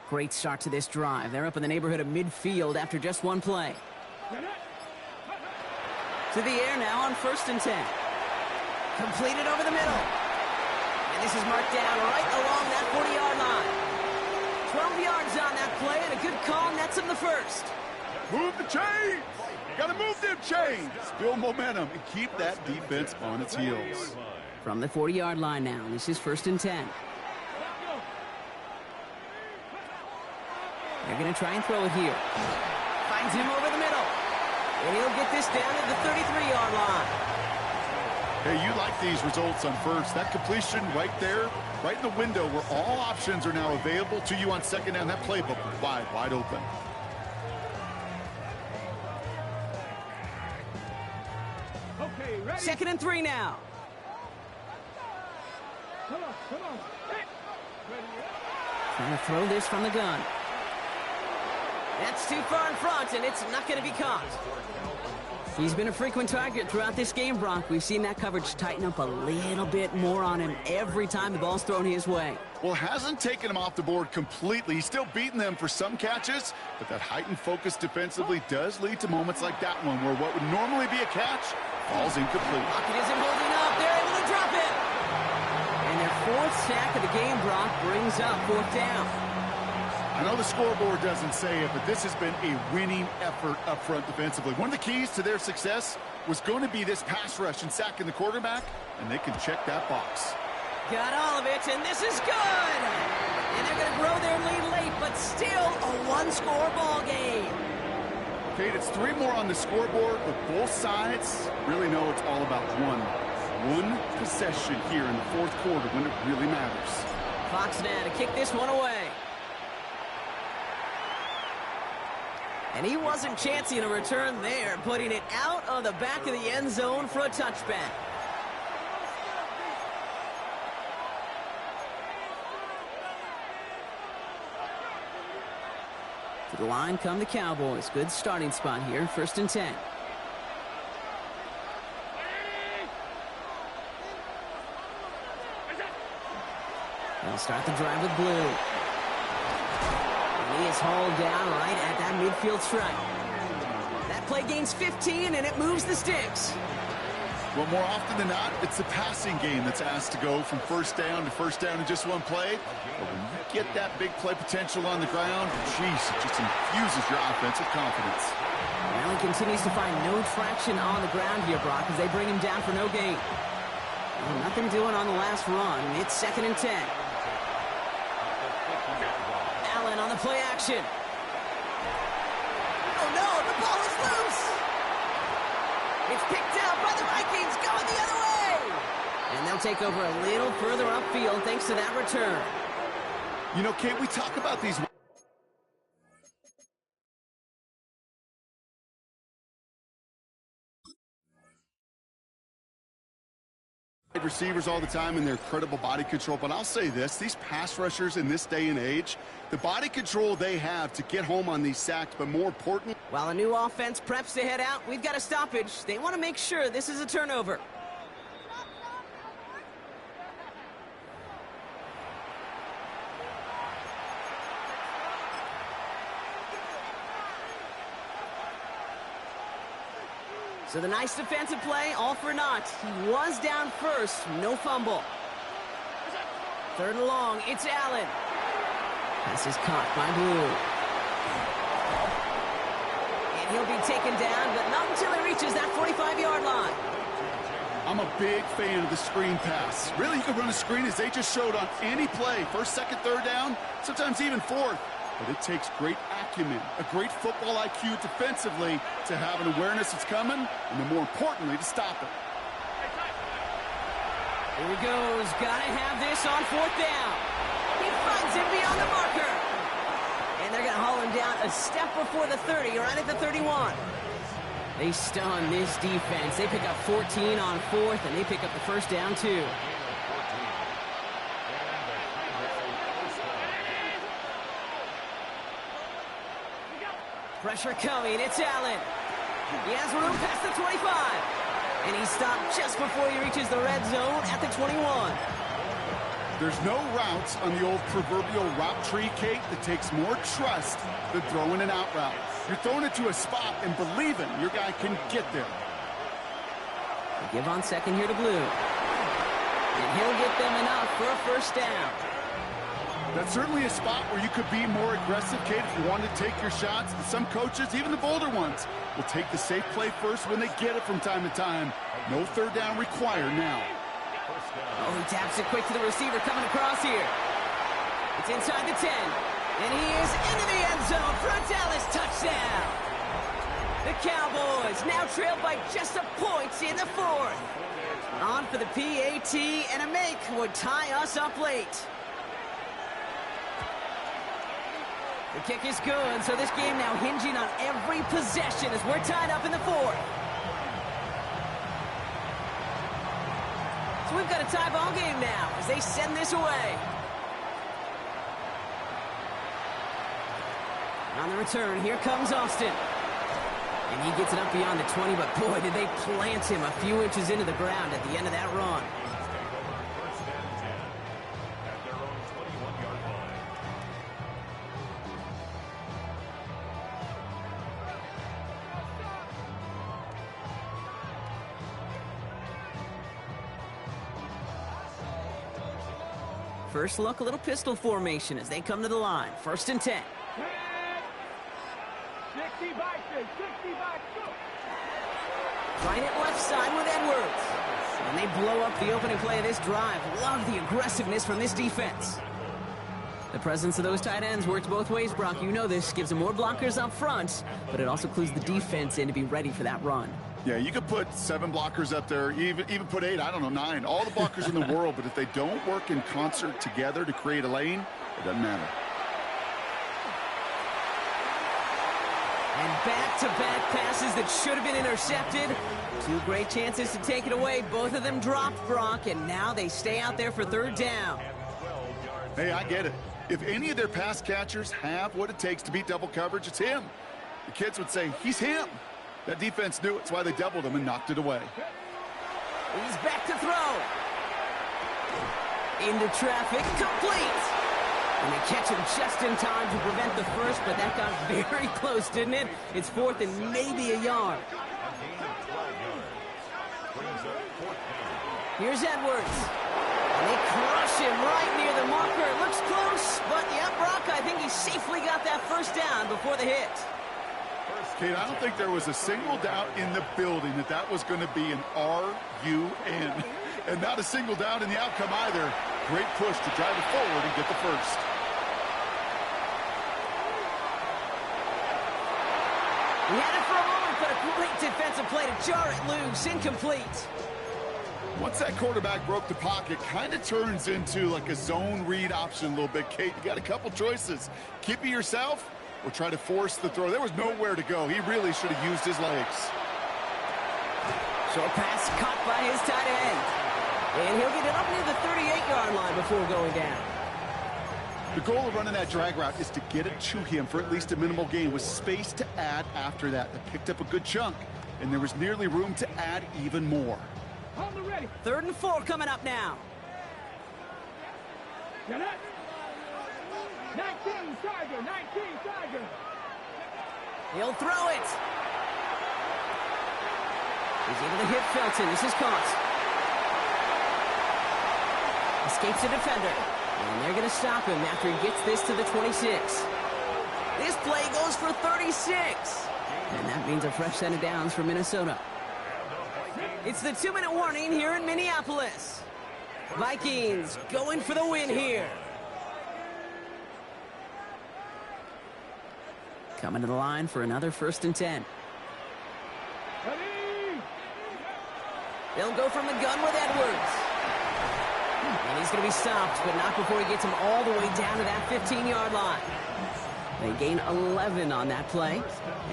Great start to this drive. They're up in the neighborhood of midfield after just one play. To the air now on 1st and 10. Completed over the middle. And this is marked down right along that 40-yard line. 12 yards on that play, and a good call nets him the 1st. Move the chains! Got to move them chains! Build momentum and keep that defense on its heels. From the 40-yard line now, this is 1st and 10. They're going to try and throw it here. Finds him over the middle. And he'll get this down to the 33-yard line. Hey, you like these results on 1st. That completion right there, right in the window where all options are now available to you on 2nd down. That playbook wide open. Okay, ready? 2nd and 3 now. Come on. Hey. Ready? Trying to throw this from the gun. That's too far in front, and it's not going to be caught. He's been a frequent target throughout this game, Brock. We've seen that coverage tighten up a little bit more on him every time the ball's thrown his way. Well, hasn't taken him off the board completely. He's still beating them for some catches, but that heightened focus defensively does lead to moments like that one where what would normally be a catch falls incomplete. Pocket isn't holding up. They're able to drop it. And their 4th sack of the game, Brock, brings up 4th down. I know the scoreboard doesn't say it, but this has been a winning effort up front defensively. One of the keys to their success was going to be this pass rush and sacking the quarterback, and they can check that box. Got all of it, and this is good. And they're going to grow their lead late, but still a 1-score ball game. Kate, it's 3 more on the scoreboard, but both sides really know it's all about one possession here in the 4th quarter when it really matters. Fox now to kick this one away. And he wasn't chancing a return there, putting it out on the back of the end zone for a touchback. To the line come the Cowboys. Good starting spot here, 1st and 10. They'll start the drive with Blue. And he is hauled down right at that midfield stripe. That play gains 15, and it moves the sticks. Well, more often than not, it's the passing game that's asked to go from first down to first down in just one play. But when you get that big play potential on the ground, geez, it just infuses your offensive confidence. Allen continues to find no traction on the ground here, Brock, as they bring him down for no gain. Well, nothing doing on the last run. It's 2nd and 10. Allen on the play action. Oh, no, the ball is loose. It's picked up by the Vikings, going the other way. And they'll take over a little further upfield thanks to that return. You know, Kate, we talk about these receivers all the time and their incredible body control, but I'll say this, these pass rushers in this day and age, the body control they have to get home on these sacks, but more important, while a new offense preps to head out, we've got a stoppage. They want to make sure this is a turnover. So the nice defensive play, all for naught. He was down first, no fumble. 3rd and long, it's Allen. Pass is caught by Blue. And he'll be taken down, but not until he reaches that 45-yard line. I'm a big fan of the screen pass. Really, you can run a screen as they just showed on any play. 1st, 2nd, 3rd down, sometimes even 4th. But it takes great acumen, a great football IQ defensively to have an awareness it's coming, and then more importantly, to stop it. Here he goes. Gotta have this on 4th down. He finds him beyond the marker. And they're going to haul him down a step before the 30, right at the 31. They stun this defense. They pick up 14 on 4th, and they pick up the 1st down, too. Pressure coming, it's Allen. He has room past the 25. And he's stopped just before he reaches the red zone at the 21. There's no routes on the old proverbial route tree, Kate, that takes more trust than throwing an out route. You're throwing it to a spot and believing your guy can get there. They give on 2nd here to Blue. And he'll get them enough for a 1st down. That's certainly a spot where you could be more aggressive, Kate, if you want to take your shots. And some coaches, even the bolder ones, will take the safe play first when they get it from time to time. No 3rd down required now. Oh, he taps it quick to the receiver coming across here. It's inside the 10. And he is into the end zone for a Dallas touchdown. The Cowboys now trail by just a point in the 4th. On for the PAT, and a make would tie us up late. The kick is good, so this game now hinging on every possession as we're tied up in the 4th. So we've got a tie ball game now as they send this away. On the return, here comes Austin. And he gets it up beyond the 20, but boy, did they plant him a few inches into the ground at the end of that run. First look, a little pistol formation as they come to the line. 1st and 10. 60 by 6, 60 by 2. Right at left side with Edwards. And they blow up the opening play of this drive. Love the aggressiveness from this defense. The presence of those tight ends works both ways, Brock. You know this. Gives them more blockers up front, but it also clues the defense in to be ready for that run. Yeah, you could put 7 blockers up there, even put 8, I don't know, 9. All the blockers in the world, but if they don't work in concert together to create a lane, it doesn't matter. And back-to-back passes that should have been intercepted. 2 great chances to take it away. Both of them dropped, Brock, and now they stay out there for 3rd down. Hey, I get it. If any of their pass catchers have what it takes to beat double coverage, it's him. The kids would say, he's him. That defense knew it. That's why they doubled him and knocked it away. He's back to throw. Into traffic, complete! And they catch him just in time to prevent the first, but that got very close, didn't it? It's 4th and maybe a yard. Here's Edwards. And they crush him right near the marker. It looks close, but yeah, Brock, I think he safely got that first down before the hit. Kate, I don't think there was a single doubt in the building that that was going to be an R-U-N. And not a single doubt in the outcome either. Great push to drive it forward and get the first. He had it for a moment, but a great defensive play to jar it loose. Incomplete. Once that quarterback broke the pocket, kind of turns into like a zone read option a little bit. Kate, you got a couple choices. Keep it yourself or try to force the throw. There was nowhere to go. He really should have used his legs. Short pass caught by his tight end. And he'll get it up near the 38-yard line before going down. The goal of running that drag route is to get it to him for at least a minimal gain with space to add after that. They picked up a good chunk, and there was nearly room to add even more. 3rd and 4 coming up now. 19 Tiger, 19 Tiger. He'll throw it. He's able to hit Felton. This is caught. Escapes the defender. And they're going to stop him after he gets this to the 26. This play goes for 36. And that means a fresh set of downs for Minnesota. It's the 2-minute warning here in Minneapolis. Vikings going for the win here. Coming to the line for another 1st and 10. They'll go from the gun with Edwards. And he's going to be stopped, but not before he gets him all the way down to that 15-yard line. They gain 11 on that play,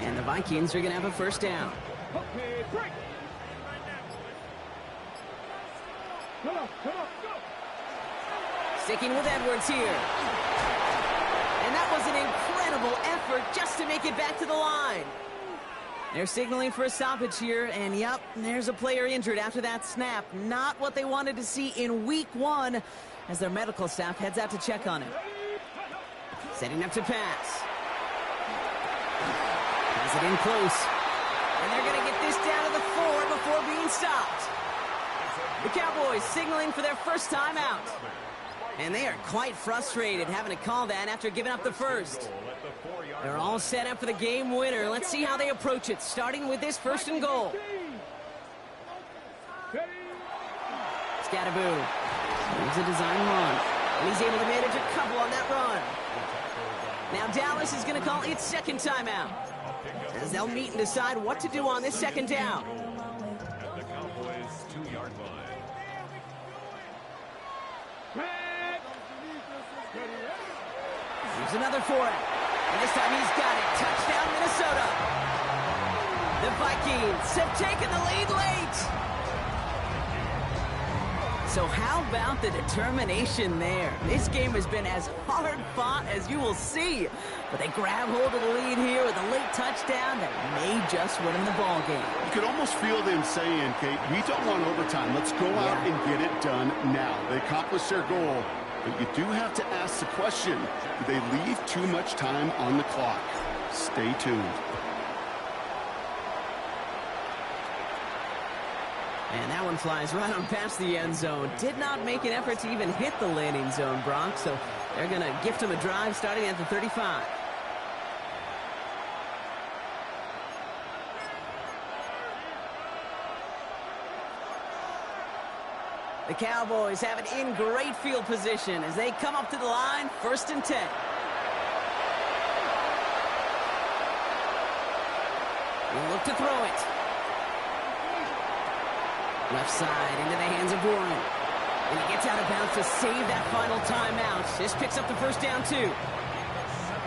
and the Vikings are going to have a first down. Sticking with Edwards here. And that was an incredible effort just to make it back to the line. They're signaling for a stoppage here, and yep, there's a player injured after that snap. Not what they wanted to see in week 1 as their medical staff heads out to check on him. Setting up to pass. Has it in close. And they're going to get this down to the 4 before being stopped. The Cowboys signaling for their first time out. And they are quite frustrated having to call that after giving up the first. They're all set up for the game winner. Let's see how they approach it, starting with this 1st and goal. Scatterboo. Here's a design run. And he's able to manage a couple on that run. Now Dallas is going to call its 2nd timeout, as they'll meet and decide what to do on this 2nd down. At the Cowboys' 2-yard line. Here's another for it. And this time he's got it. Touchdown, Minnesota. The Vikings have taken the lead late. So how about the determination there? This game has been as hard fought as you will see. But they grab hold of the lead here with a late touchdown that may just win them the ball game. You could almost feel them saying, Kate, we don't want overtime. Let's go out and get it done now. They accomplished their goal. But you do have to ask the question, do they leave too much time on the clock? Stay tuned. And that one flies right on past the end zone. Did not make an effort to even hit the landing zone, Brock. So they're going to gift him a drive starting at the 35. The Cowboys have it in great field position as they come up to the line, 1st and 10. He'll look to throw it. Left side into the hands of Warren. And he gets out of bounds to save that final timeout. This picks up the first down, too.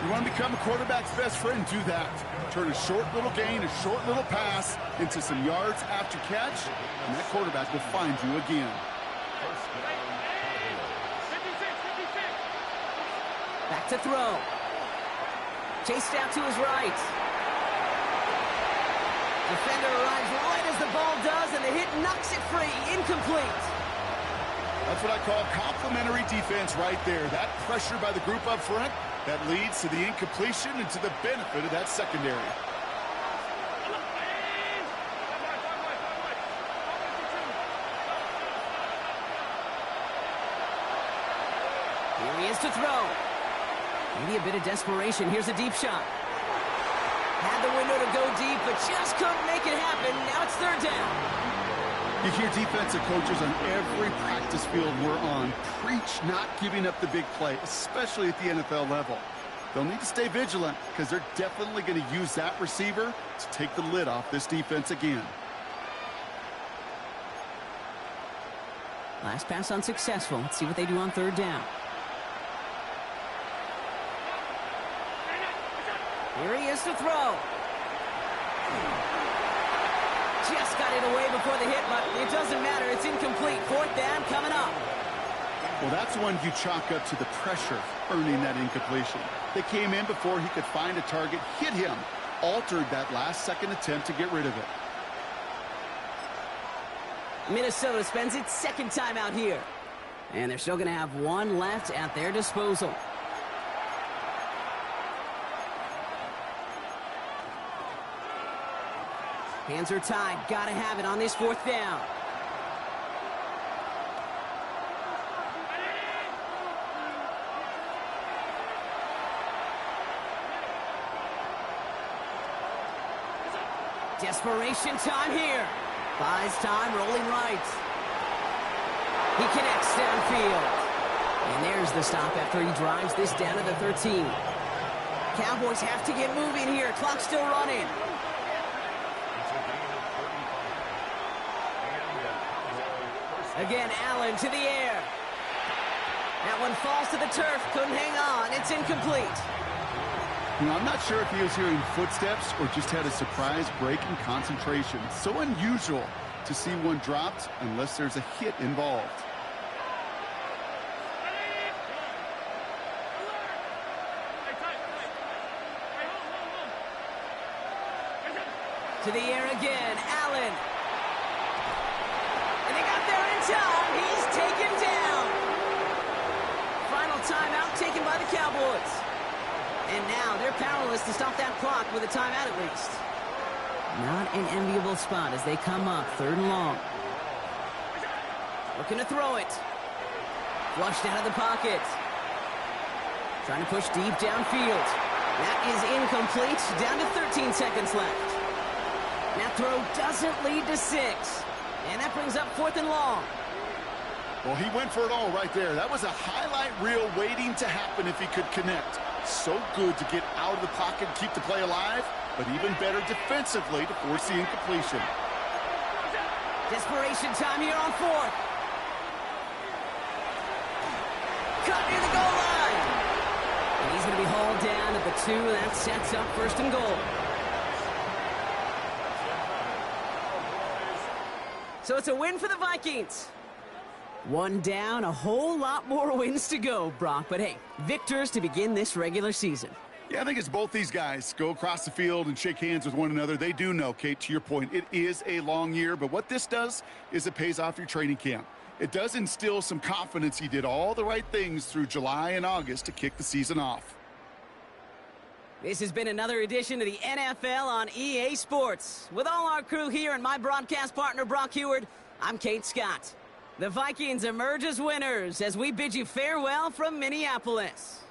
You want to become a quarterback's best friend, do that. Turn a short little gain, a short little pass into some yards after catch, and that quarterback will find you again. Back to throw. Chased out to his right. Defender arrives right as the ball does, and the hit knocks it free. Incomplete. That's what I call complementary defense right there. That pressure by the group up front, that leads to the incompletion and to the benefit of that secondary. Here he is to throw. Maybe a bit of desperation. Here's a deep shot. Had the window to go deep, but just couldn't make it happen. Now it's third down. You hear defensive coaches on every practice field we're on preach not giving up the big play, especially at the NFL level. They'll need to stay vigilant because they're definitely going to use that receiver to take the lid off this defense again. Last pass unsuccessful. Let's see what they do on third down. Here he is to throw. Just got it away before the hit, but it doesn't matter. It's incomplete. Fourth down coming up. Well, that's one you chalk up to the pressure earning that incompletion. They came in before he could find a target, hit him, altered that last-second attempt to get rid of it. Minnesota spends its second time out here. And they're still going to have one left at their disposal. Hands are tied. Got to have it on this fourth down. Desperation time here. Buys time, rolling right. He connects downfield. And there's the stop after he drives this down to the 13. Cowboys have to get moving here. Clock still running. Again, Allen to the air. That one falls to the turf. Couldn't hang on. It's incomplete. You know, I'm not sure if he was hearing footsteps or just had a surprise break in concentration. So unusual to see one dropped unless there's a hit involved. To the air again, Allen. And they got there in time. He's taken down. Final timeout taken by the Cowboys. And now they're powerless to stop that clock with a timeout at least. Not an enviable spot as they come up third and long. Looking to throw it. Flushed out of the pocket. Trying to push deep downfield. That is incomplete. Down to 13 seconds left. That throw doesn't lead to 6. And that brings up fourth and long. Well, he went for it all right there. That was a highlight reel waiting to happen if he could connect. So good to get out of the pocket and keep the play alive, but even better defensively to force the incompletion. Desperation time here on fourth. Cut near the goal line. And he's going to be hauled down at the 2. That sets up first and goal. So it's a win for the Vikings. One down, a whole lot more wins to go, Brock. But hey, victors to begin this regular season. Yeah, I think it's both these guys go across the field and shake hands with one another. They do know, Kate, to your point, it is a long year. But what this does is it pays off your training camp. It does instill some confidence he did all the right things through July and August to kick the season off. This has been another edition of the NFL on EA Sports. With all our crew here and my broadcast partner, Brock Heward, I'm Kate Scott. The Vikings emerge as winners as we bid you farewell from Minneapolis.